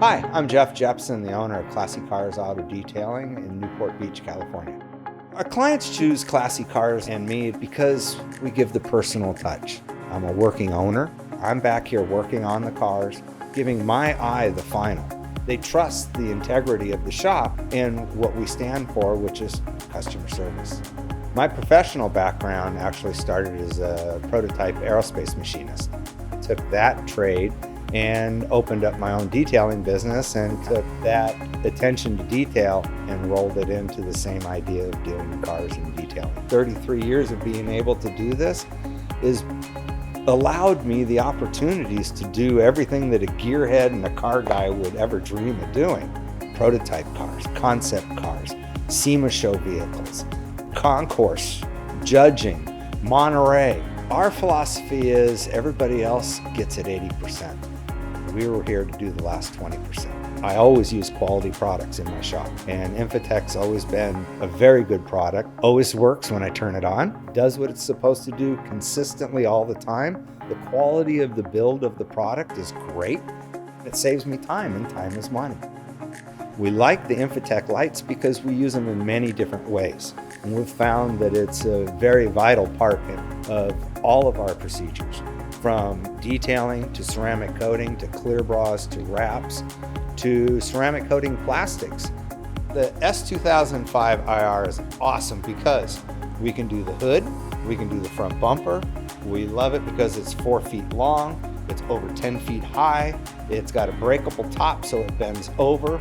Hi, I'm Jeppesen, the owner of Classy Cars Auto Detailing in Newport Beach, California. Our clients choose Classy Cars and me because we give the personal touch. I'm a working owner. I'm back here working on the cars, giving my eye the final. They trust the integrity of the shop and what we stand for, which is customer service. My professional background actually started as a prototype aerospace machinist. I took that trade and opened up my own detailing business and took that attention to detail and rolled it into the same idea of doing cars and detailing. 33 years of being able to do this has allowed me the opportunities to do everything that a gearhead and a car guy would ever dream of doing. Prototype cars, concept cars, SEMA show vehicles, concourse, judging, Monterey. Our philosophy is everybody else gets it 80%. We were here to do the last 20%. I always use quality products in my shop, and Infratech's always been a very good product. Always works when I turn it on, does what it's supposed to do consistently all the time. The quality of the build of the product is great. It saves me time, and time is money. We like the Infratech lights because we use them in many different ways. And we've found that it's a very vital part of all of our procedures, from detailing to ceramic coating to clear bras to wraps to ceramic coating plastics. The S2005 IR is awesome because we can do the hood, we can do the front bumper. We love it because it's 4 feet long, it's over 10 feet high, it's got a breakable top so it bends over.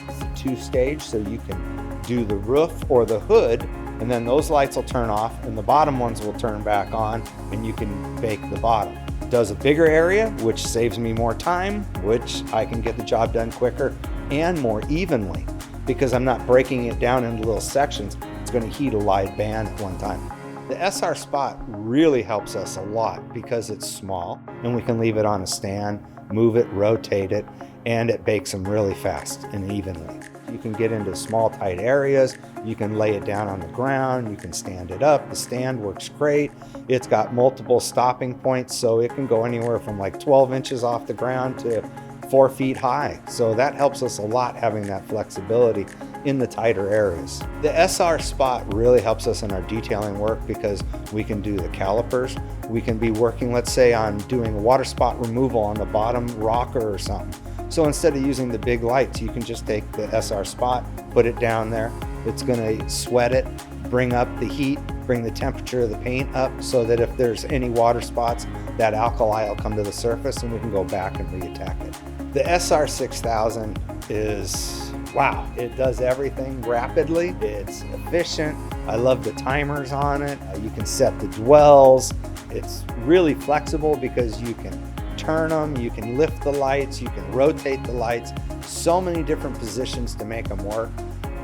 It's a two-stage so you can do the roof or the hood, and then those lights will turn off and the bottom ones will turn back on and you can bake the bottom. It does a bigger area, which saves me more time, which I can get the job done quicker and more evenly because I'm not breaking it down into little sections. It's going to heat a live band at one time. The SR Spot really helps us a lot because it's small and we can leave it on a stand, move it, rotate it, and it bakes them really fast and evenly. You can get into small, tight areas. You can lay it down on the ground. You can stand it up. The stand works great. It's got multiple stopping points, so it can go anywhere from like 12 inches off the ground to 4 feet high. So that helps us a lot, having that flexibility in the tighter areas. The SR Spot really helps us in our detailing work because we can do the calipers. We can be working, let's say, on doing water spot removal on the bottom rocker or something. So instead of using the big lights, you can just take the SR Spot, put it down there. It's gonna sweat it, bring up the heat, bring the temperature of the paint up so that if there's any water spots, that alkali will come to the surface and we can go back and reattack it. The SR 6000 is, wow, it does everything rapidly. It's efficient. I love the timers on it. You can set the dwells. It's really flexible because you can turn them, you can lift the lights, you can rotate the lights, so many different positions to make them work.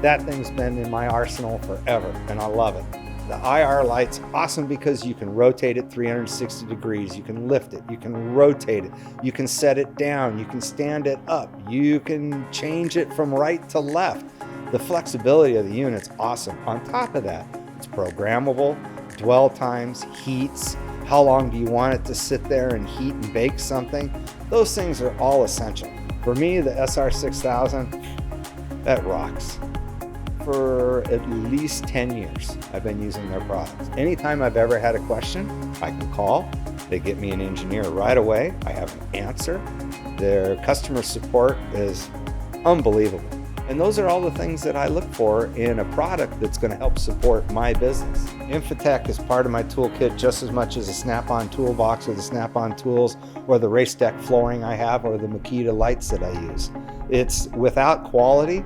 That thing's been in my arsenal forever and I love it. The IR light's awesome because you can rotate it 360 degrees, you can lift it, you can rotate it, you can set it down, you can stand it up, you can change it from right to left. The flexibility of the unit's awesome. On top of that, it's programmable, dwell times, heats, how long do you want it to sit there and heat and bake something? Those things are all essential. For me, the SR 6000, that rocks. For at least 10 years, I've been using their products. Anytime I've ever had a question, I can call. They get me an engineer right away. I have an answer. Their customer support is unbelievable. And those are all the things that I look for in a product that's going to help support my business. Infratech is part of my toolkit just as much as a Snap-on toolbox or the Snap-on tools or the race deck flooring I have or the Makita lights that I use. It's without quality,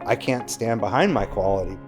I can't stand behind my quality.